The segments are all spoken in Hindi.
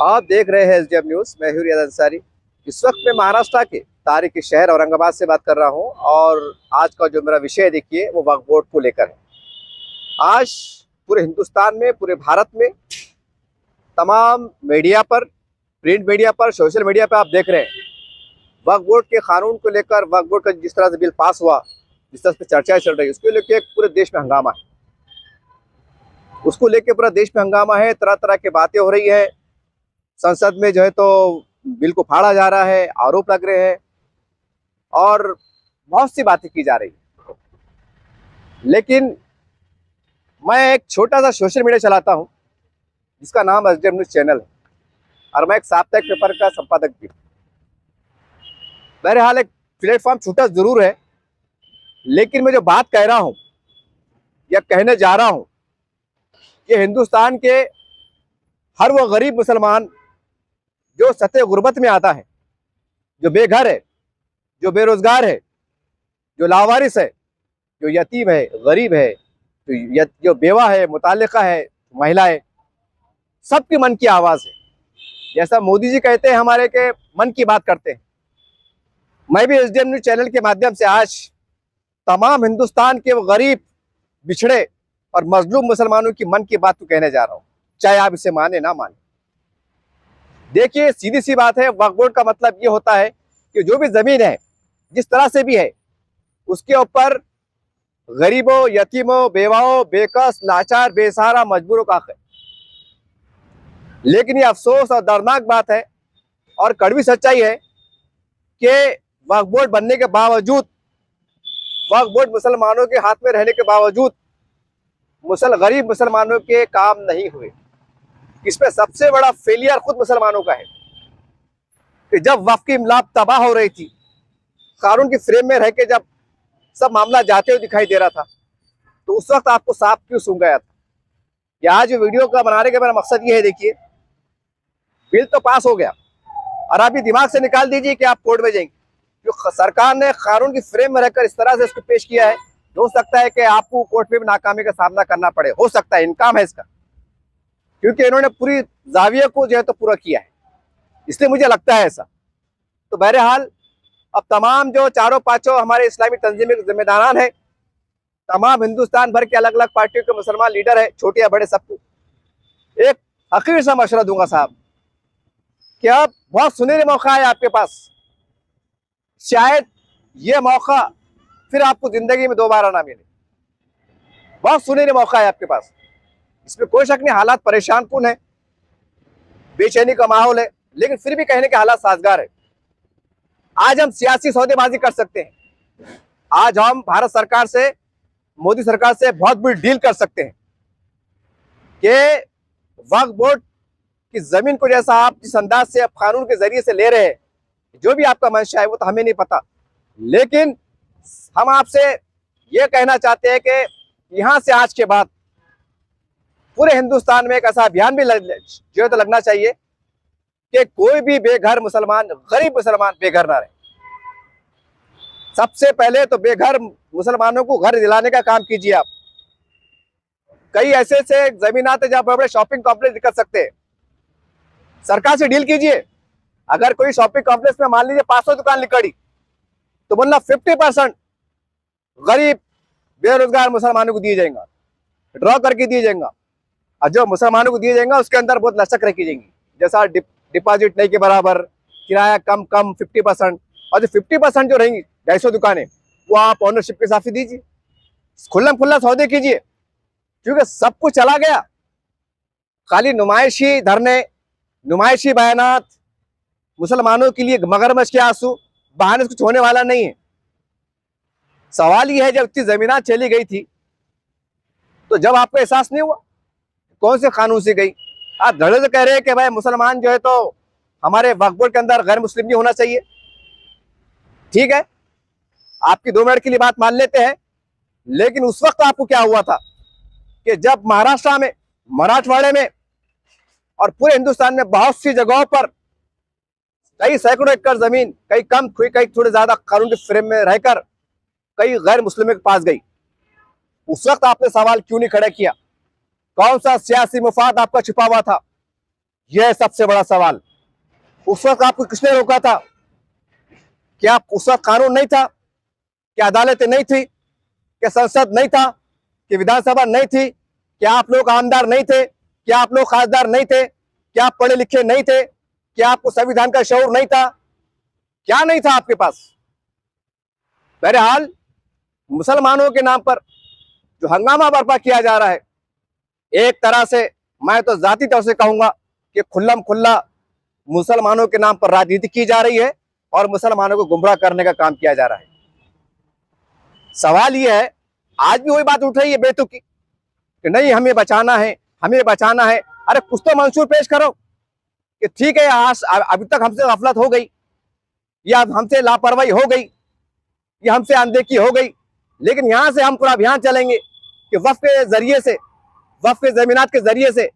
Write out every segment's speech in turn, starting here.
आप देख रहे हैं एसडीएम न्यूज। मैं हूं रियाज अंसारी। इस वक्त मैं महाराष्ट्र के तारीखी शहर औरंगाबाद से बात कर रहा हूं और आज का जो मेरा विषय देखिए वो वक्फ बोर्ड को लेकर है। आज पूरे हिंदुस्तान में, पूरे भारत में तमाम मीडिया पर, प्रिंट मीडिया पर, सोशल मीडिया पर आप देख रहे हैं वक्फ बोर्ड के कानून को लेकर, वक्फ बोर्ड का जिस तरह से बिल पास हुआ, जिस तरह से चर्चाएं चल रही है, उसको लेकर पूरे देश में हंगामा है। उसको लेकर पूरा देश में हंगामा है, तरह तरह की बातें हो रही है। संसद में जो है तो बिल को फाड़ा जा रहा है, आरोप लग रहे हैं और बहुत सी बातें की जा रही है। लेकिन मैं एक छोटा सा सोशल मीडिया चलाता हूं जिसका नाम एसडीएम न्यूज चैनल है और मैं एक साप्ताहिक पेपर का संपादक भी हूं। बहरहाल एक प्लेटफॉर्म छोटा जरूर है, लेकिन मैं जो बात कह रहा हूं या कहने जा रहा हूं, ये हिंदुस्तान के हर वो गरीब मुसलमान जो सतह गुर्बत में आता है, जो बेघर है, जो बेरोजगार है, जो लावारिस है, जो यतीम है, गरीब है, जो बेवा है, मुतालिका है, महिला है, सबकी मन की आवाज है। जैसा मोदी जी कहते हैं हमारे के मन की बात करते हैं, मैं भी एसडीएम न्यूज चैनल के माध्यम से आज तमाम हिंदुस्तान के वो गरीब, बिछड़े और मजलूम मुसलमानों की मन की बात को कहने जा रहा हूं, चाहे आप इसे माने ना माने। देखिए, सीधी सी बात है, वक्फ बोर्ड का मतलब ये होता है कि जो भी जमीन है, जिस तरह से भी है, उसके ऊपर गरीबों, यतीमों, बेवाओं, बेकस, लाचार, बेसहारा, मजबूरों का हक है। लेकिन ये अफसोस और दर्दनाक बात है और कड़वी सच्चाई है कि वक्फ बोर्ड बनने के बावजूद, वक्फ बोर्ड मुसलमानों के हाथ में रहने के बावजूद गरीब मुसलमानों के काम नहीं हुए। इसमें सबसे बड़ा फेलियर खुद मुसलमानों का है कि जब वक्फ की इमलाक तबाह हो रही थी, कानून की फ्रेम में रह के जब सब मामला जाते हुए दिखाई दे रहा था, तो उस वक्त आपको साफ क्यों सूंघ गया था? कि आज वीडियो का बनाने का मेरा मकसद ये है, देखिए बिल तो पास हो गया और अभी दिमाग से निकाल दीजिए कि आप कोर्ट में जाएंगे। जो सरकार ने कानून की फ्रेम में रहकर इस तरह से इसको पेश किया है, हो सकता है कि आपको कोर्ट में भी नाकामी का सामना करना पड़े, हो सकता है, इनकाम है इसका, क्योंकि इन्होंने पूरी जाविया को जो है तो पूरा किया है, इसलिए मुझे लगता है ऐसा। तो बहरहाल अब तमाम जो चारों पांचों हमारे इस्लामी तंजीम के जिम्मेदारान है, तमाम हिंदुस्तान भर के अलग अलग पार्टियों के मुसलमान लीडर है, छोटे या बड़े, सबको एक आखिर सा मशवरा दूंगा साहब कि अब बहुत सुनहरे मौका है आपके पास। शायद ये मौका फिर आपको जिंदगी में दोबारा ना मिले। बहुत सुनहरे मौका है आपके पास, इसमें कोई शक नहीं। हालात परेशान कुन है, बेचैनी का माहौल है, लेकिन फिर भी कहने के हालात साजगार है। आज हम सियासी सौदेबाजी कर सकते हैं, आज हम भारत सरकार से, मोदी सरकार से बहुत बड़ी डील कर सकते हैं कि वक्फ बोर्ड की जमीन को जैसा आप जिस अंदाज से आप कानून के जरिए से ले रहे हैं, जो भी आपका मंशा है वो तो हमें नहीं पता, लेकिन हम आपसे ये कहना चाहते हैं कि यहां से आज के बाद पूरे हिंदुस्तान में एक ऐसा अभियान भी जो है तो लगना चाहिए कि कोई भी बेघर मुसलमान, गरीब मुसलमान बेघर ना रहे। सबसे पहले तो बेघर मुसलमानों को घर दिलाने का काम कीजिए आप। कई ऐसे से जमीन आते जहां बड़े बड़े शॉपिंग कॉम्प्लेक्स कर सकते हैं, सरकार से डील कीजिए। अगर कोई शॉपिंग कॉम्प्लेक्स में मान लीजिए 500 दुकान निकली, तो बोलना 50% गरीब बेरोजगार मुसलमानों को दिए जाएंगे, ड्रॉ करके दिए जाएंगे, और जो मुसलमानों को दिए जाएंगे उसके अंदर बहुत लचक रखी जाएंगी, जैसा डिपॉजिट नहीं के बराबर, किराया कम 50%, और जो 50% जो रहेंगी 250 दुकानें, वो आप ऑनरशिप के हिसाब से दीजिए, खुल्लम खुल्ला सौदे कीजिए। क्योंकि सब कुछ चला गया, खाली नुमाइशी धरने, नुमाइशी बयानात, मुसलमानों के लिए मगरमच्छ के आंसू, बहाने से कुछ होने वाला नहीं है। सवाल यह है, जब इतनी जमीनात चली गई थी तो जब आपको एहसास नहीं हुआ कौन से कानून से गई? आप धड़े से कह रहे हैं कि भाई मुसलमान जो है तो हमारे वक्फ बोर्ड के अंदर गैर मुस्लिम नहीं होना चाहिए। ठीक है, आपकी 2 मिनट के लिए बात मान लेते हैं, लेकिन उस वक्त आपको क्या हुआ था कि जब महाराष्ट्र में, मराठवाड़े में और पूरे हिंदुस्तान में बहुत सी जगहों पर कई सैकड़ों एकड़ जमीन, कई कम, कई थोड़े ज्यादा कानून के फ्रेम में रहकर कई गैर मुस्लिमों के पास गई, उस वक्त आपने सवाल क्यों नहीं खड़ा किया? कौन सा सियासी मुफाद आपका छिपा हुआ था? यह है सबसे बड़ा सवाल। उस वक्त आपको किसने रोका था? क्या उस वक्त कानून नहीं था? क्या अदालतें नहीं थी? क्या संसद नहीं था? कि विधानसभा नहीं थी? क्या आप लोग आमदार नहीं थे? क्या आप लोग खासदार नहीं थे? क्या आप पढ़े लिखे नहीं थे? क्या आपको संविधान का शऊर नहीं था? क्या नहीं था आपके पास? बहरहाल मुसलमानों के नाम पर जो हंगामा बर्पा किया जा रहा है, एक तरह से मैं तो जाती तौर से कहूंगा कि खुल्लम खुल्ला मुसलमानों के नाम पर राजनीति की जा रही है और मुसलमानों को गुमराह करने का काम किया जा रहा है। सवाल यह है, आज भी वही बात उठ रही है बेतुकी कि नहीं हमें बचाना है, हमें बचाना है। अरे कुछ तो मंशूर पेश करो कि ठीक है आज अभी तक हमसे गफलत हो गई, या हमसे लापरवाही हो गई, या हमसे अनदेखी हो गई, लेकिन यहां से हम पूरा अभियान चलेंगे कि वक्फ के जरिए से, वक्फ के जमीनात के जरिए से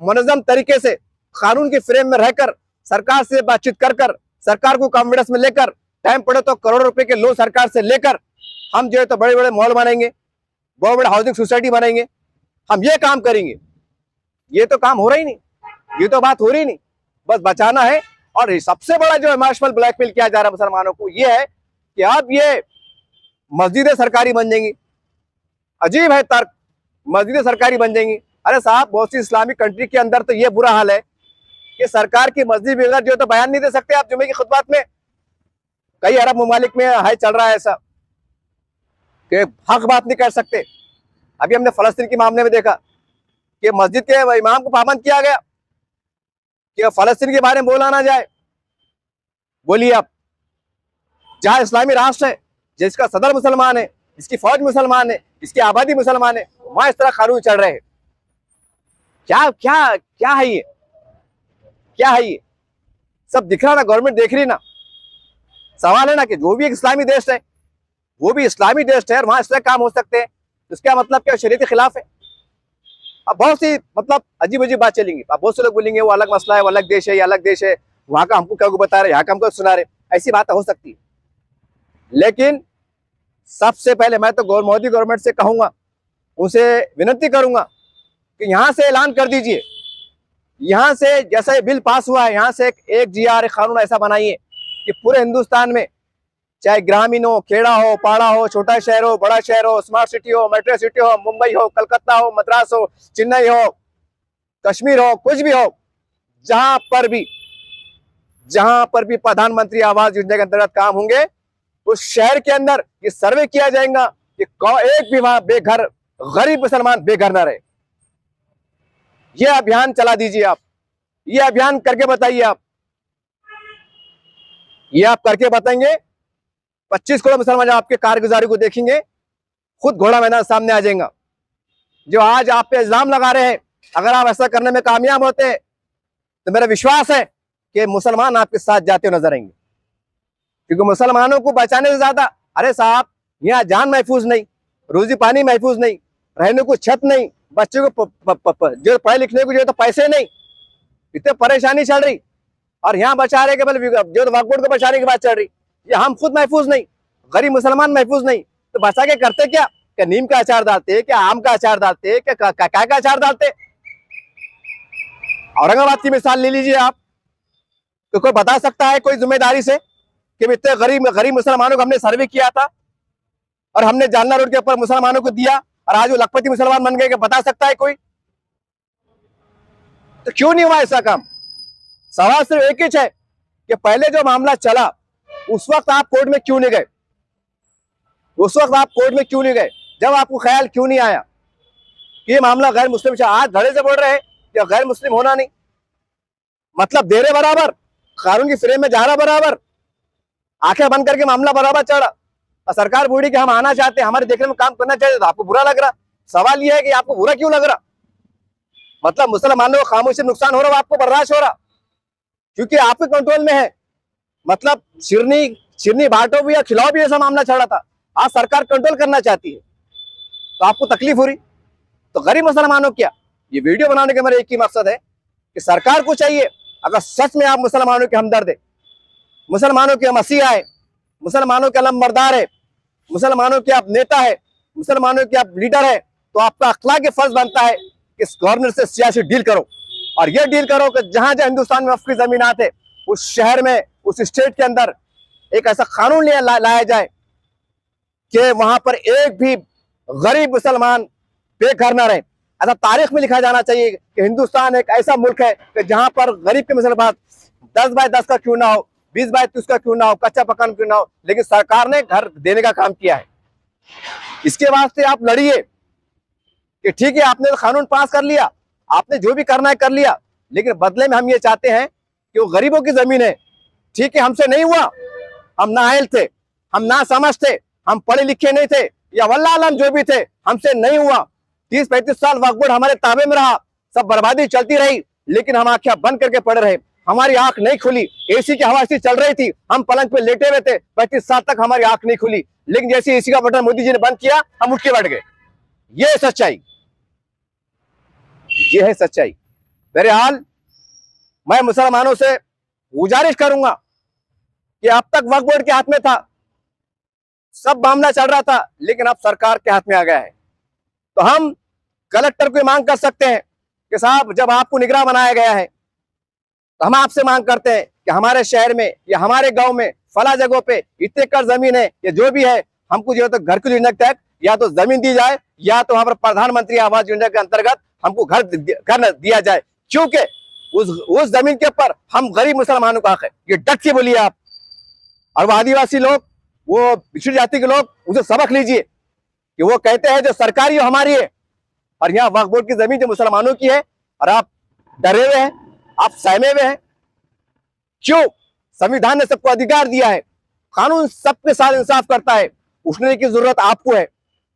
मुनज़्ज़म तरीके से कानून के फ्रेम में रहकर सरकार से बातचीत कर सरकार को कॉन्फिडेंस में लेकर टाइम पड़े तो करोड़ों रुपए के लोन सरकार से लेकर हम जो है तो बड़े बड़े मॉल बनाएंगे, बहुत बड़े हाउसिंग सोसाइटी बनाएंगे, हम ये काम करेंगे। ये तो काम हो रहा ही नहीं, ये तो बात हो रही नहीं, बस बचाना है। और सबसे बड़ा जो इमोशनल ब्लैकमेल किया जा रहा है मुसलमानों को, ये है कि अब ये मस्जिदें सरकारी बन जाएंगी। अजीब है तर्क, मस्जिदें सरकारी बन जाएंगी। अरे साहब, बहुत सी इस्लामिक कंट्री के अंदर तो ये बुरा हाल है कि सरकार की मस्जिद बगैर जो तो बयान नहीं दे सकते आप जुमे की खुतबात में। कई अरब ममालिक में है, चल रहा है ऐसा कि हक बात नहीं कर सकते। अभी हमने फलस्तीन के मामले में देखा कि मस्जिद के इमाम को पाबंद किया गया कि फलस्तीन के बारे में बोला ना जाए। बोलिए आप, जहां इस्लामी राष्ट्र है, जिसका सदर मुसलमान है, जिसकी फौज मुसलमान है, जिसकी आबादी मुसलमान है, वहां इस तरह कानून चल रहे हैं। क्या क्या क्या है ये? क्या है ये? सब दिख रहा ना, गवर्नमेंट देख रही ना। सवाल है ना कि जो भी एक इस्लामी देश है, वो भी इस्लामी देश है और वहां इस तरह काम हो सकते हैं, इसका मतलब क्या शरीयत के खिलाफ है? अब बहुत सी मतलब अजीब अजीब बात चलेंगी। अब बहुत से लोग बोलेंगे वो अलग मसला है, वो अलग देश है, ये अलग देश है, वहां का हमको क्या बता रहे, यहाँ का हमको सुना रहे। ऐसी बात हो सकती है, लेकिन सबसे पहले मैं तो मोदी गवर्नमेंट से कहूंगा, उनसे विनती करूंगा कि यहाँ से ऐलान कर दीजिए, यहाँ से जैसा ये बिल पास हुआ है, यहाँ से एक GR कानून ऐसा बनाइए कि पूरे हिंदुस्तान में, चाहे ग्रामीण हो, खेड़ा हो, पहाड़ा हो, छोटा शहर हो, बड़ा शहर हो, स्मार्ट सिटी हो, मेट्रो सिटी हो, मुंबई हो, कलकत्ता हो, मद्रास हो, चेन्नई हो, कश्मीर हो, कुछ भी हो, जहां पर भी प्रधानमंत्री आवास योजना के अंतर्गत काम होंगे, उस शहर के अंदर ये सर्वे किया जाएगा कि एक भी वहां बेघर गरीब मुसलमान बेघर ना रहे। ये अभियान चला दीजिए आप, ये अभियान करके बताइए आप। ये आप करके बताएंगे, 25 करोड़ मुसलमान आपके कारगुजारी को देखेंगे, खुद घोड़ा मैदान सामने आ जाएगा। जो आज आप पे इल्जाम लगा रहे हैं, अगर आप ऐसा करने में कामयाब होते हैं तो मेरा विश्वास है कि मुसलमान आपके साथ जाते हुए नजर आएंगे। क्योंकि मुसलमानों को बचाने से ज्यादा, अरे साहब यहाँ जान महफूज नहीं, रोजी पानी महफूज नहीं, रहने को छत नहीं, बच्चों को जो पढ़े लिखने को जो तो पैसे नहीं, इतने परेशानी चल रही, और यहाँ बचा रहे जो वक्फ बोर्ड को बचाने की बात चल रही। ये हम खुद महफूज नहीं, गरीब मुसलमान महफूज नहीं, तो बचा के करते क्या नीम का अचार डालते, क्या आम का अचार डालते, क्या का अचार डालते। औरंगाबाद की मिसाल ले लीजिए आप, तो कोई बता सकता है कोई जिम्मेदारी से कि इतने गरीब मुसलमानों को हमने सर्वे किया था और हमने जालना रोड के ऊपर मुसलमानों को दिया और आज वो लखपति मुसलमान बन गए, बता सकता है कोई? तो क्यों नहीं हुआ ऐसा काम? सवाल सिर्फ एक ही है कि पहले जो मामला चला उस वक्त आप कोर्ट में क्यों नहीं गए? उस वक्त आप कोर्ट में क्यों नहीं गए? जब आपको ख्याल क्यों नहीं आया कि ये मामला गैर मुस्लिम से? आज धड़े से बोल रहे हैं कि गैर मुस्लिम होना नहीं, मतलब दे रहे बराबर, कानून की फ्रेम में जा रहा बराबर, आंखें बंद करके मामला बराबर चढ़ा, और सरकार बोली कि हम आना चाहते हैं, हमारे देखने में काम करना चाहिए, तो आपको बुरा लग रहा। सवाल यह है कि आपको बुरा क्यों लग रहा? मतलब मुसलमानों को खामोशी नुकसान हो रहा, आपको बर्दाश्त हो रहा, क्योंकि आपके कंट्रोल में है। मतलब शिरनी बांटो भी या खिलाओ भी ऐसा मामला चल रहा था, आज सरकार कंट्रोल करना चाहती है, तो आपको तकलीफ हो रही। तो गरीब मुसलमानों क्या, ये वीडियो बनाने का मेरा एक ही मकसद है कि सरकार को चाहिए, अगर सच में आप मुसलमानों के हमदर्द है, मुसलमानों के मसीहा है, मुसलमानों के अलमबरदार है, मुसलमानों के आप नेता है, मुसलमानों के आप लीडर है, तो आपका अखलाक फर्ज बनता है कि इस गवर्नर से सियासी डील करो और ये डील करो कि जहां जहां हिंदुस्तान में वक्फ की जमीनात है उस शहर में, उस स्टेट के अंदर एक ऐसा कानून लाया जाए कि वहां पर एक भी गरीब मुसलमान बेघर न रहे। ऐसा तारीख में लिखा जाना चाहिए कि हिंदुस्तान एक ऐसा मुल्क है कि जहां पर गरीब के मुसलमान 10x10 का क्यों ना हो, 20x30 का क्यों ना हो, कच्चा पकान क्यों ना हो, लेकिन सरकार ने घर देने का काम किया है। इसके वास्ते आप लड़िए कि ठीक है आपने तो कानून पास कर लिया, आपने जो भी करना है कर लिया, लेकिन बदले में हम ये चाहते हैं कि वो गरीबों की जमीन है। ठीक है हमसे नहीं हुआ, हम नाअहल थे, हम ना समझ थे, हम पढ़े लिखे नहीं थे, या वल्लाह आलम जो भी थे, हमसे नहीं हुआ। 30-35 साल वक्फ बोर्ड हमारे ताबे में रहा, सब बर्बादी चलती रही, लेकिन हम आंखें बंद करके पड़े रहे, हमारी आंख नहीं खुली। एसी की हवा ऐसी चल रही थी, हम पलंग पे लेटे हुए थे, 35 साल तक हमारी आंख नहीं खुली, लेकिन जैसे एसी का बटन मोदी जी ने बंद किया हम उठ के बैठ गए। ये है सच्चाई, ये है सच्चाई। बहरहाल मैं मुसलमानों से गुजारिश करूंगा कि अब तक वक्फ बोर्ड के हाथ में था, सब मामला चल रहा था, लेकिन अब सरकार के हाथ में आ गया है। तो हम कलेक्टर को मांग कर सकते हैं कि साहब जब आपको निगरान बनाया गया है तो हम आपसे मांग करते हैं कि हमारे शहर में या हमारे गांव में फला जगहों पे इतने एकड़ जमीन है या जो भी है, हमको जो है तो घर की योजना के तहत या तो जमीन दी जाए या तो वहां पर प्रधानमंत्री आवास योजना के अंतर्गत हमको घर दिया जाए, क्योंकि उस जमीन के ऊपर हम गरीब मुसलमानों का हक है। ये डट के बोलिए आप। और वो आदिवासी लोग, वो पिछड़ी जाति के लोग, उसे सबक लीजिए कि वो कहते हैं जो सरकारी हमारी है, और यहाँ वक्फ बोर्ड की जमीन जो मुसलमानों की है, और आप डरे हुए हैं, आप सहमे हुए हैं। क्यों? संविधान ने सबको अधिकार दिया है, कानून सबके साथ इंसाफ करता है। उठने की जरूरत आपको है,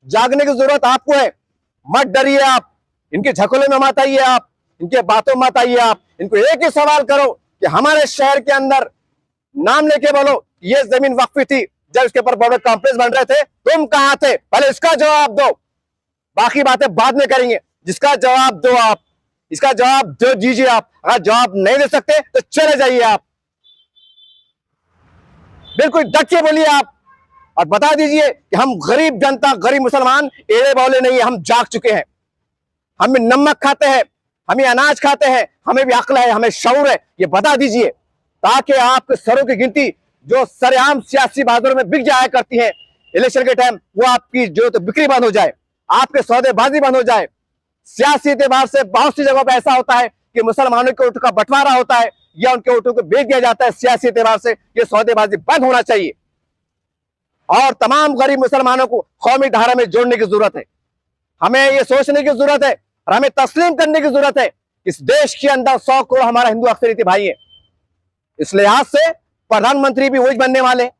जागने की जरूरत आपको है। मत डरिए आप, इनके झकोले में मत आइए आप, इनके बातों में मत आइए आप। इनको एक ही सवाल करो कि हमारे शहर के अंदर नाम लेके बोलो ये जमीन वक्फ थी, जब इसके ऊपर बड़े कॉम्प्लेक्स बन रहे थे तुम कहां थे, पहले इसका जवाब दो, बाकी बातें बाद में करेंगे। जिसका जवाब दो आप, इसका जवाब दो दीजिए आप। अगर जवाब नहीं दे सकते तो चले जाइए आप, बिल्कुल डट के बोलिए आप, और बता दीजिए कि हम गरीब जनता, गरीब मुसलमान एड़े बौले नहीं है, हम जाग चुके हैं। हम नमक खाते हैं, हमें अनाज खाते हैं, हमें भी अक्ल है, हमें शऊर है, ये बता दीजिए, ताकि आपके सरों की गिनती जो सरेआम सियासी बाजारों में बिक जाया करती है इलेक्शन के टाइम, वो आपकी जो तो बिक्री बंद हो जाए, आपके सौदेबाजी बंद हो जाए। सियासी एतबार से बहुत सी जगहों पर ऐसा होता है कि मुसलमानों के वोटों का बंटवारा होता है या उनके वोटों को बेच दिया जाता है। सियासी एतबार से ये सौदेबाजी बंद होना चाहिए और तमाम गरीब मुसलमानों को कौमी धारा में जोड़ने की जरूरत है। हमें ये सोचने की जरूरत है और हमें तस्लीम करने की जरूरत है, इस देश के अंदर 100 करोड़ हमारा हिंदू अक्सरियती भाई है। इस लिहाज से प्रधानमंत्री भी वही बनने वाले हैं,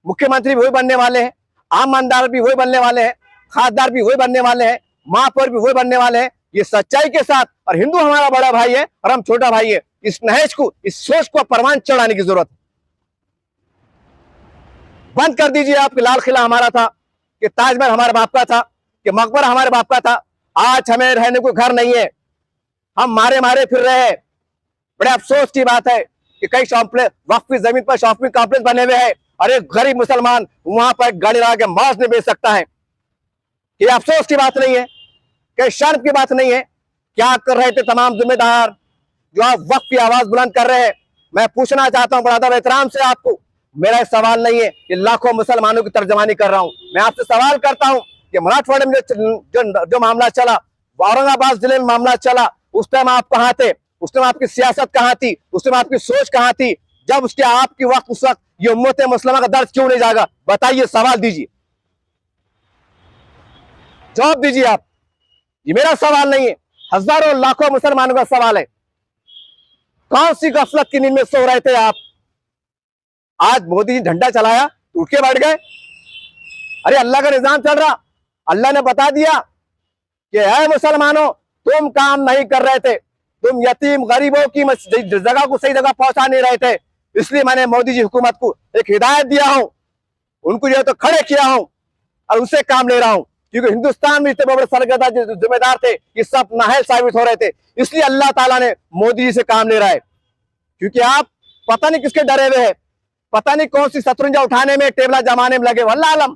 मुख्यमंत्री भी वही बनने वाले हैं, आम ईमानदार भी वही बनने वाले हैं, खासदार भी वही बनने वाले हैं, महापौर भी वही बनने वाले हैं। ये सच्चाई के साथ, और हिंदू हमारा बड़ा भाई है और हम छोटा भाई है, इस नहेज को, इस सोच को परवान चढ़ाने की जरूरत है। बंद कर दीजिए आपके लाल किला हमारा था, कि ताजमहल हमारे बाप का था, कि मकबरा हमारे बाप का था। आज हमें रहने को घर नहीं है, हम मारे मारे फिर रहे हैं। बड़े अफसोस की बात है कि कई वक्फ की जमीन पर शॉपिंग कॉम्प्लेक्स बने हुए हैं और एक गरीब मुसलमान वहां पर गाड़ी लगा के मांस नहीं बेच सकता है। ये अफसोस की बात नहीं है, कई शर्म की बात नहीं है। क्या कर रहे थे तमाम जिम्मेदार जो आप वक्फ की आवाज बुलंद कर रहे हैं? मैं पूछना चाहता हूं बड़ा अदब एहतराम से आपको, मेरा सवाल नहीं है कि लाखों मुसलमानों की तर्जमानी कर रहा हूं। मैं आपसे सवाल करता हूं कि मराठवाड़े में जो मामला चला, औरंगाबाद जिले में मामला चला, उस टाइम आप कहां थे? उस टाइम आपकी सियासत कहां थी? उस टाइम आपकी सोच कहां थी? जब उसके आपकी वक्त उस वक्त ये उम्मत मुस्लिमा का दर्द क्यों नहीं जागा? बताइए, सवाल दीजिए, जवाब दीजिए आप। ये मेरा सवाल नहीं है, हजारों लाखों मुसलमानों का सवाल है। कौन सी गफलत की नींद में सो रहे थे आप? आज मोदी जी झंडा चलाया, उठ के बैठ गए। अरे अल्लाह का निजाम चल रहा, अल्लाह ने बता दिया कि ऐ मुसलमानों, तुम काम नहीं कर रहे थे, तुम यतीम गरीबों की जगह को सही जगह पहुंचा नहीं रहे थे, इसलिए मैंने मोदी जी हुकूमत को एक हिदायत दिया हूं, उनको जो है तो खड़े किया हूं और उनसे काम ले रहा हूं। क्योंकि हिंदुस्तान में इतने बड़े सरगर्दा जिम्मेदार थे, ये सब नाअहल साबित हो रहे थे, इसलिए अल्लाह ताला ने मोदी जी से काम ले रहा है। क्योंकि आप पता नहीं किसके डरे हुए हैं, पता नहीं कौन सी शतरंजा उठाने में, टेबला जमाने में लगे। वल्लाह आलम,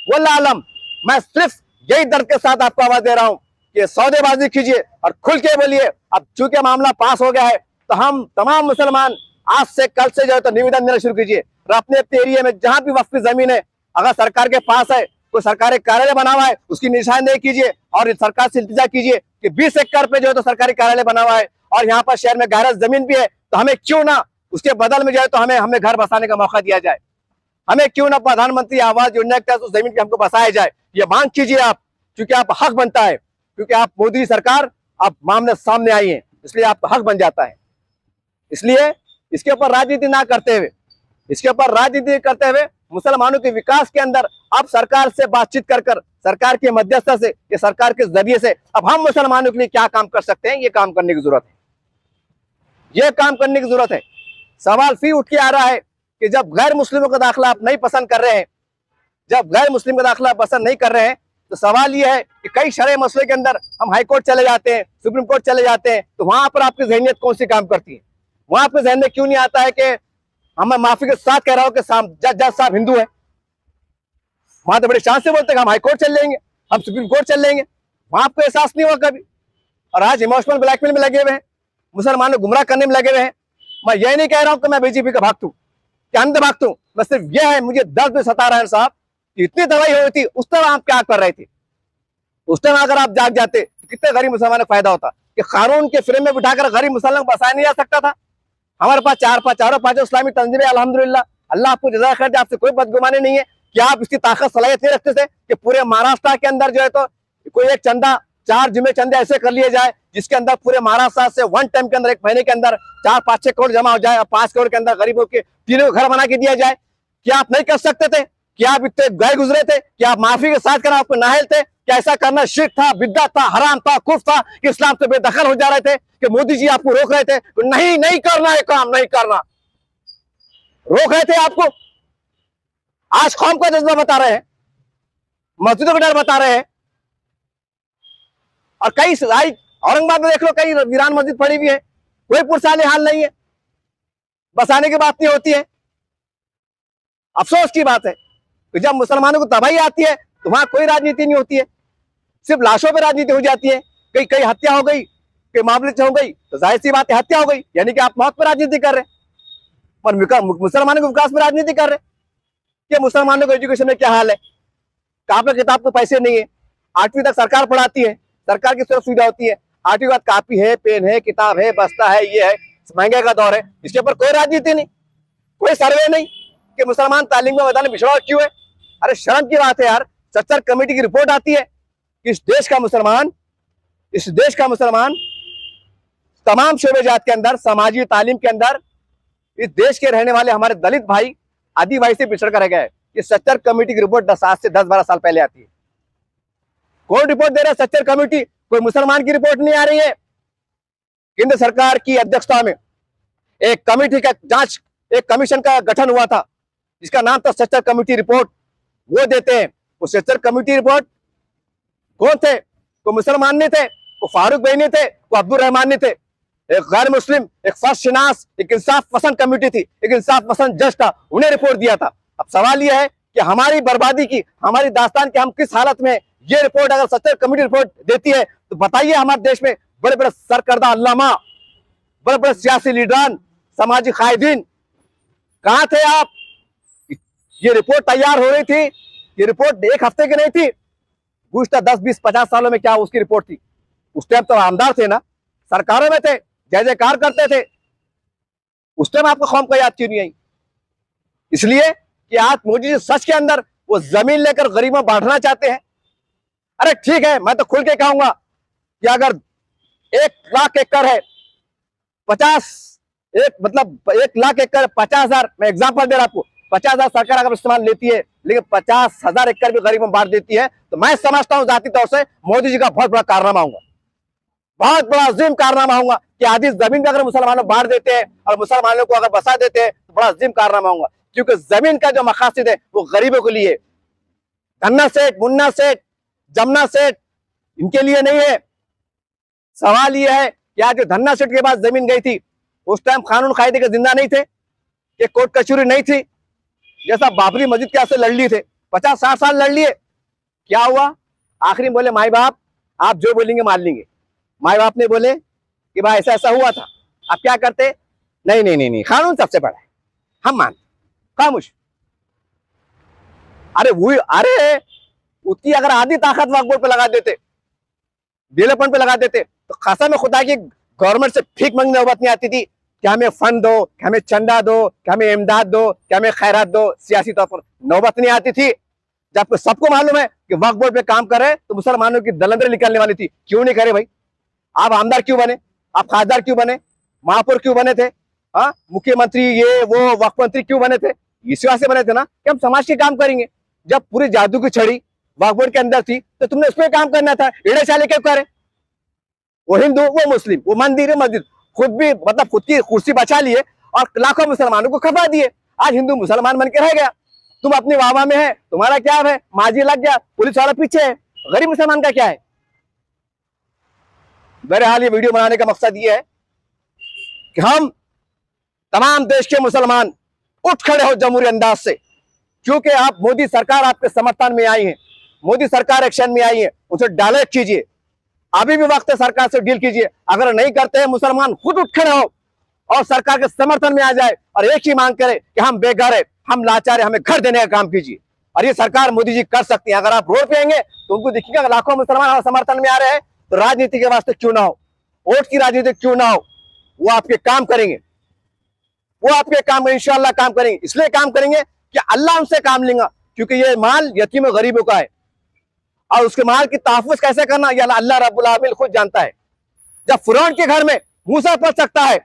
वल्लाह आलम। मैं सिर्फ यही दर्द के साथ आपको आवाज दे रहा हूं कि सौदेबाजी कीजिए और खुल के बोलिए। अब चूंकि मामला पास हो गया है तो हम तमाम मुसलमान आज से कल से जो है तो निवेदन देना शुरू कीजिए और अपने अपने एरिया में जहां भी वक्फ की जमीन है, अगर सरकार के पास है, कोई सरकारी कार्यालय बना हुआ है, उसकी निशानदेही कीजिए और सरकार से इल्तिजा कीजिए कि 20 एकड़ पे जो है तो सरकारी कार्यालय बना हुआ है और यहाँ पर शहर में गैरज जमीन भी है, तो हमें क्यों ना उसके बदल में जो है तो हमें घर बसाने का मौका दिया जाए। हमें क्यों ना प्रधानमंत्री आवास योजना के तहत उस जमीन पे हमको बसाया जाए। ये मांग कीजिए आप, क्योंकि आप हक बनता है, क्योंकि आप मोदी सरकार आप मामले सामने आई है, इसलिए आपका हक बन जाता है। इसलिए इसके ऊपर राजनीति ना करते हुए मुसलमानों के विकास के अंदर अब सरकार से बातचीत कर सरकार के मध्यस्थता से, ये सरकार के जरिए से अब हम मुसलमानों के लिए क्या काम कर सकते हैं, ये काम करने की जरूरत है। सवाल फिर उठ के आ रहा है कि जब गैर मुस्लिमों का दाखिला आप नहीं पसंद कर रहे हैं, तो सवाल यह है कि कई शरई मसले के अंदर हम हाई कोर्ट चले जाते हैं, सुप्रीम कोर्ट चले जाते हैं, तो वहां पर आपकी जहनियत कौन सी काम करती है? वहां आपके जहन में क्यों नहीं आता है कि हम माफी के साथ कह रहा हूं कि जज साहब हिंदू है, वहां तो बड़े शान से बोलते हैं हम हाई कोर्ट चल लेंगे, हम सुप्रीम कोर्ट चल लेंगे, वहां आपको एहसास नहीं हुआ कभी। और आज इमोशनल ब्लैकमेल में लगे हुए हैं, मुसलमानों गुमराह करने में लगे हुए हैं। मैं ये नहीं कह रहा हूं कि मैं बीजेपी का भक्त हूं, कि अंध भक्त हूं, बस सिर्फ यह है मुझे दर्द सता रहा है साहब कि इतनी दवाई हो रही थी, उस तरह आप क्या कर रहे थे? उस टाइम अगर आप जाग जाते तो कितने गरीब मुसलमानों को फायदा होता कि कानून के फ्रेम में बिठाकर गरीब मुसलमान को बसाया नहीं जा सकता था। हमारे पास चारों पांचों इस्लामी तंजीमें अल्हम्दुलिल्लाह, अल्लाह आपको जज़ा खैर दे, आपसे कोई बदगुमानी नहीं है कि आप इसकी ताकत सलाहियत नहीं रखते थे कि पूरे महाराष्ट्र के अंदर जो है तो कोई एक चंदा 4 जुमे चंदे ऐसे कर लिए जाए जिसके अंदर पूरे महाराष्ट्र से वन टाइम के अंदर 1 महीने के अंदर 4-5-6 करोड़ जमा हो जाए और 5 करोड़ के अंदर गरीबों के तीनों घर बना के दिया जाए। क्या आप नहीं कर सकते थे? क्या आप इतने गए गुजरे थे? क्या आप माफी के साथ करना आपको नाहल थे? क्या ऐसा करना शिर्क था, बिद्दत था, हराम था, कुफ्र था कि इस्लाम से बेदखल हो जा रहे थे कि मोदी जी आपको रोक रहे थे? नहीं करना, ये काम नहीं करना, रोक रहे थे आपको। आज कौम का जज्बा बता रहे हैं, मस्जिदों का डर बता रहे हैं। और कई औरंगाबाद में देख लो, कई वीरान मस्जिद पड़ी हुई है, कोई पुरसाने हाल नहीं है, बसाने की बात नहीं होती है। अफसोस की बात है कि जब मुसलमानों को तबाही आती है तो वहां कोई राजनीति नहीं होती है, सिर्फ लाशों पर राजनीति हो जाती है। कई हत्या हो गई, कई मामले हो गई, तो जाहिर सी बात है हत्या हो गई, यानी कि आप मौत पर राजनीति कर रहे हैं, पर मुसलमानों के विकास पर राजनीति कर रहे हैं। कि मुसलमानों को एजुकेशन में क्या हाल है? कॉपी किताब को पैसे नहीं है, 8वीं तक सरकार पढ़ाती है, सरकार की तरफ सुविधा होती है, 8वीं बाद कॉपी है, पेन है, किताब है, बस्ता है, ये है, महंगे का दौर है, इसके ऊपर कोई राजनीति नहीं, कोई सर्वे नहीं कि मुसलमान तालीम में मैदान में पिछड़ा क्यों है। अरे शर्म की बात है यार। सच्चर कमेटी की रिपोर्ट आती है कि इस देश का मुसलमान तमाम शोबेजात के अंदर, समाजी तालीम के अंदर, इस देश के रहने वाले हमारे दलित भाई आदिवासी से पिछड़ कर रह गए। ये सच्चर कमेटी की रिपोर्ट 10 से 10-12 साल पहले आती है। कौन रिपोर्ट दे रहा है? सच्चर कमेटी। कोई मुसलमान की रिपोर्ट नहीं आ रही है। केंद्र सरकार की अध्यक्षता में एक कमेटी का जांच, एक कमीशन का गठन हुआ था जिसका नाम था सच्चर कमेटी रिपोर्ट। वो देते हैं। वो सच्चर कमेटी रिपोर्ट कौन थे? कोई मुसलमान नहीं थे, कोई फारूक भाई नहीं थे, कोई अब्दुल रहमान नहीं थे, एक गैर मुस्लिम, एक फर्शनास, एक इंसाफ पसंद कमेटी थी, एक इंसाफ पसंद जज था, उन्हें रिपोर्ट दिया था। अब सवाल यह है कि हमारी बर्बादी की, हमारी दास्तान की हम किस हालत में, ये रिपोर्ट अगर सच्चर कमेटी रिपोर्ट देती है तो बताइए हमारे देश में बड़े बड़े सरकर्दा अल्लामा, बड़े बड़े सियासी लीडरान, समाजी कायदीन कहां थे आप? ये रिपोर्ट तैयार हो रही थी, ये रिपोर्ट एक हफ्ते की नहीं थी, गुज़श्ता 10-20-50 सालों में क्या उसकी रिपोर्ट थी। उस टाइम तो आमदार थे ना, सरकारों में थे, जय जयकार करते थे, उस टाइम आपको कौम को याद क्यों नहीं आई? इसलिए कि आज मोदी जी सच के अंदर वो जमीन लेकर गरीबों बांटना चाहते हैं। अरे ठीक है, मैं तो खुल के कहूंगा कि अगर 1 लाख एकड़ है, 1 लाख एकड़ 50,000, मैं एग्जाम्पल दे रहा हूं आपको, 50,000 सरकार अगर इस्तेमाल लेती है, लेकिन 50,000 एकड़ भी गरीबों बांट देती है, तो मैं समझता हूं जाती तौर से मोदी जी का बहुत बड़ा कारनामा होगा, बहुत बड़ा अजीम कारनामा होगा कि आधी जमीन भी अगर मुसलमानों बांट देते हैं और मुसलमानों को अगर बसा देते हैं तो बड़ा अजीम कारनामा होगा। क्योंकि जमीन का जो मकासद है वो गरीबों के लिए, धन्ना सेठ, मुन्ना सेठ, जमुना सेठ, इनके लिए नहीं है। सवाल यह है कि आज जो धन्ना सेठ के पास जमीन गई थी, उस टाइम कानून कायदे के जिंदा नहीं थे, कि कोर्ट कचहरी नहीं थी, जैसा बाबरी मस्जिद के से लड़ लिए थे, 50-60 साल लड़ लिए, क्या हुआ? आखिरी बोले माई बाप आप जो बोलेंगे मान लेंगे। माए बाप ने बोले कि भाई ऐसा ऐसा हुआ था, आप क्या करते? नहीं नहीं नहीं नहीं, कानून सबसे बड़ा है, हम मानते, खामोश। अरे उसकी अगर आधी ताकत वक्फ बोर्ड पे लगा देते, डेवलपमेंट पे लगा देते, तो कसम में खुदा की गवर्नमेंट से भीख मांगने नौबत नहीं आती थी कि हमें फंड दो, कि हमें चंदा दो, कि हमें इमदाद दो, कि हमें खैरात दो। सियासी तौर पर नौबत नहीं आती थी। जब सबको मालूम है कि वक्फ बोर्ड पे काम कर रहे हैं तो मुसलमानों की दलंदरें निकलने वाली थी। क्यों नहीं करे भाई? आप आमदार क्यों बने? आप खासदार क्यों बने? महापौर क्यों बने थे? हाँ, मुख्यमंत्री ये वो वक्फ मंत्री क्यों बने थे? इसी वजह से बने थे ना कि हम समाज के काम करेंगे। जब पूरी जादू की छड़ी वक्फ बोर्ड के अंदर थी तो तुमने उस पर काम करना था। एड़े चाले क्यों करे? वो हिंदू, वो मुस्लिम, वो मंदिर है मस्जिद, खुद भी मतलब खुद की कुर्सी बचा लिए और लाखों मुसलमानों को खपा दिए। आज हिंदू मुसलमान बन के रह गया। तुम अपनी वाहवा में है, तुम्हारा क्या है? माजी लग गया, पुलिस वाला पीछे है, गरीब मुसलमान का क्या है? बहरहाल ये वीडियो बनाने का मकसद ये है कि हम तमाम देश के मुसलमान उठ खड़े हो जमहूरी अंदाज से, क्योंकि आप मोदी सरकार आपके समर्थन में आई है, मोदी सरकार एक्शन में आई है, उसे डायरेक्ट कीजिए। अभी भी वक्त है, सरकार से डील कीजिए। अगर नहीं करते हैं मुसलमान खुद उठ खड़े हो और सरकार के समर्थन में आ जाए और एक ही मांग करे कि हम बेघर है, हम लाचार है, हमें घर देने का काम कीजिए। और ये सरकार मोदी जी कर सकती है। अगर आप रोड पे आएंगे तो उनको दिखेगा लाखों मुसलमान समर्थन में आ रहे हैं, तो राजनीति के वास्ते क्यों ना हो, वोट की राजनीति क्यों ना हो, वो आपके काम करेंगे, वो आपके काम इंशाअल्लाह काम करेंगे। इसलिए काम करेंगे कि अल्लाह उनसे काम लेगा, क्योंकि ये माल यतीम गरीबों का है और उसके माल की तहफ़्फ़ुज़ कैसे करना ये अल्लाह रब्बुल आलमीन खुद जानता है। जब फिरौन के घर में मूसा पढ़ सकता है,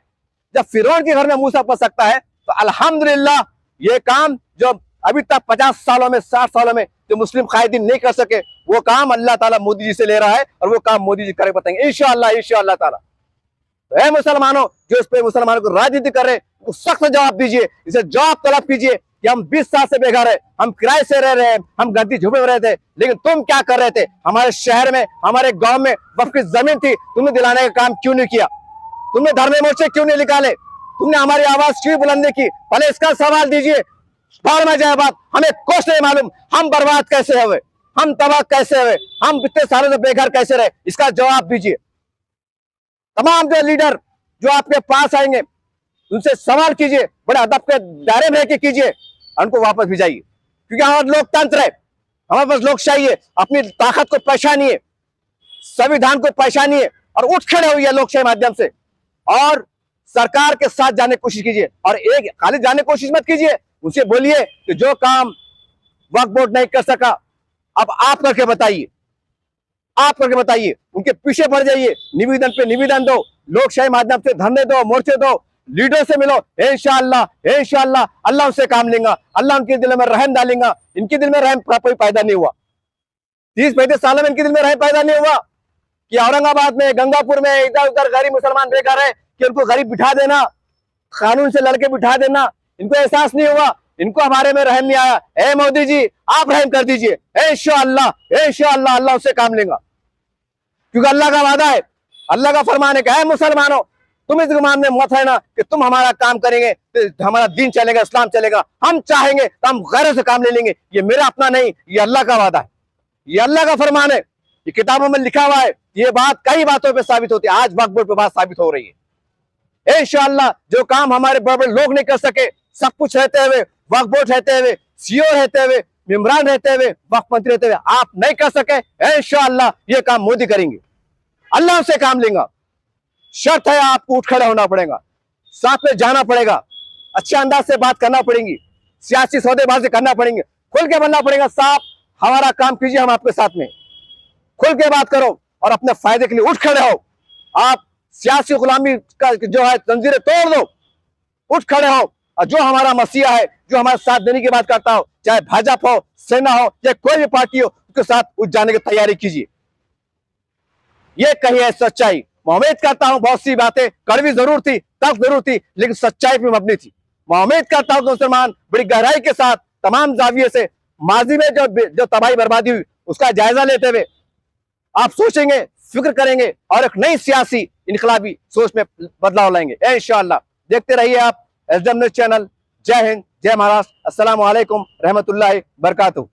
जब फिरौन के घर में मूसा पढ़ सकता है, तो अल्हम्दुलिल्लाह ये काम जो अभी तक 50 सालों में 60 सालों में जो मुस्लिम कायदीन नहीं कर सके, वो काम अल्लाह ताला मोदी जी से ले रहा है और वो काम मोदी जी करे बताएंगे इंशाअल्लाह इंशाअल्लाह ताला। तो मुसलमानों जो इस पे मुसलमानों को राजनीति कर रहे हैं, सख्त जवाब दीजिए, इसे जवाब तलब कीजिए कि हम 20 साल से बेघर है, हम किराए से रह रहे हैं, हम गद्दी झुपे में रहते, लेकिन तुम क्या कर रहे थे? हमारे शहर में, हमारे गांव में वक्फ की जमीन थी, तुमने दिलाने का काम क्यों नहीं किया? तुमने धरने मोर्चे क्यों नहीं निकाले? तुमने हमारी आवाज क्यों बुलंद की? पहले इसका सवाल दीजिए। बाहर में जाए बात, हमें कुछ नहीं मालूम हम बर्बाद कैसे हुए, हम तबाह कैसे हुए, हम इतने सालों से बेघर कैसे रहे, इसका जवाब दीजिए। तमाम जो लीडर जो आपके पास आएंगे उनसे सवाल कीजिए, बड़े अदब के दायरे में रहकर कीजिए, उनको वापस भिजाइए। क्योंकि हमारा लोकतंत्र है, हमारे पास लोकशाही है। अपनी ताकत को पहचानिए, संविधान को पहचानिए और उठ खड़े हुए लोकशाही माध्यम से और सरकार के साथ जाने की कोशिश कीजिए। और एक खाली जाने की कोशिश मत कीजिए, उनसे बोलिए कि जो काम वक्फ बोर्ड नहीं कर सका अब आप करके बताइए, आप करके बताइए। उनके पीछे पड़ जाइए, निवेदन पे निवेदन दो, लोकशाही माध्यम से धरने दो, मोर्चे दो, लीडर से मिलो। इंशाअल्लाह इंशाअल्लाह अल्लाह उनसे काम लेगा, अल्लाह उनके दिल में रहम डालेगा। इनके दिल में रहम कोई पैदा नहीं हुआ, 30-35 सालों में इनके दिल में रहम पैदा नहीं हुआ कि औरंगाबाद में, गंगापुर में इधर उधर गरीब मुसलमान बेकार है कि उनको गरीब बिठा देना, कानून से लड़के बिठा देना। इनको एहसास नहीं हुआ, इनको हमारे में रहम नहीं आया। ए मोदी जी आप रहम कर दीजिए, इंशाअल्लाह इंशाअल्लाह अल्लाह उससे काम लेगा, क्योंकि अल्लाह का वादा है, अल्लाह का फरमान है कि है मुसलमानों तुम इस गुमान में मत है ना कि तुम हमारा काम करेंगे तो हमारा दीन चलेगा, इस्लाम चलेगा। हम चाहेंगे तो हम गैरों से काम ले लेंगे। ये मेरा अपना नहीं, ये अल्लाह का वादा है, ये अल्लाह का फरमान है, ये किताबों में लिखा हुआ है। ये बात कई बातों पे साबित होती है, आज वक्फ बोर्ड पे बात साबित हो रही है। इंशाअल्लाह जो काम हमारे बड़े बड़े लोग नहीं कर सके, सब कुछ रहते हुए, वक्फ बोर्ड रहते हुए, सीओ रहते हुए, मेम्बरान रहते हुए, वक्फ मंत्री रहते हुए आप नहीं कर सके, इंशाअल्लाह ये काम मोदी करेंगे, अल्लाह से काम लेगा। शर्त है आपको उठ खड़ा होना पड़ेगा, साथ में जाना पड़ेगा, अच्छे अंदाज से बात करना पड़ेगी, सियासी सौदेबाजी करना पड़ेंगे, खुल के बनना पड़ेगा। साहब हमारा काम कीजिए, हम आपके साथ में, खुल के बात करो और अपने फायदे के लिए उठ खड़े हो। आप सियासी गुलामी का जो है जंजीरें तोड़ दो, उठ खड़े हो और जो हमारा मसीहा है, जो हमारे साथ देने की बात करता हो, चाहे भाजपा हो, सेना हो या कोई भी पार्टी हो, उसके साथ उठ जाने की तैयारी कीजिए। ये कही है सच्चाई। मैं उम्मीद करता हूं बहुत सी बातें कड़वी जरूर थी, तल्ख जरूर थी, लेकिन सच्चाई पे मबनी थी। मैं उम्मीद करता हूं कि मुसलमान बड़ी गहराई के साथ तमाम जाविये से माजी में जो तबाही बर्बादी हुई उसका जायजा लेते हुए आप सोचेंगे, फिक्र करेंगे और एक नई सियासी इनकलाबी सोच में बदलाव लाएंगे इंशाअल्लाह। देखते रहिए आप एसडीएम न्यूज़ चैनल। जय हिंद, जय महाराष्ट्र। अस्सलाम वालेकुम रहमतुल्लाहि बरकातहू।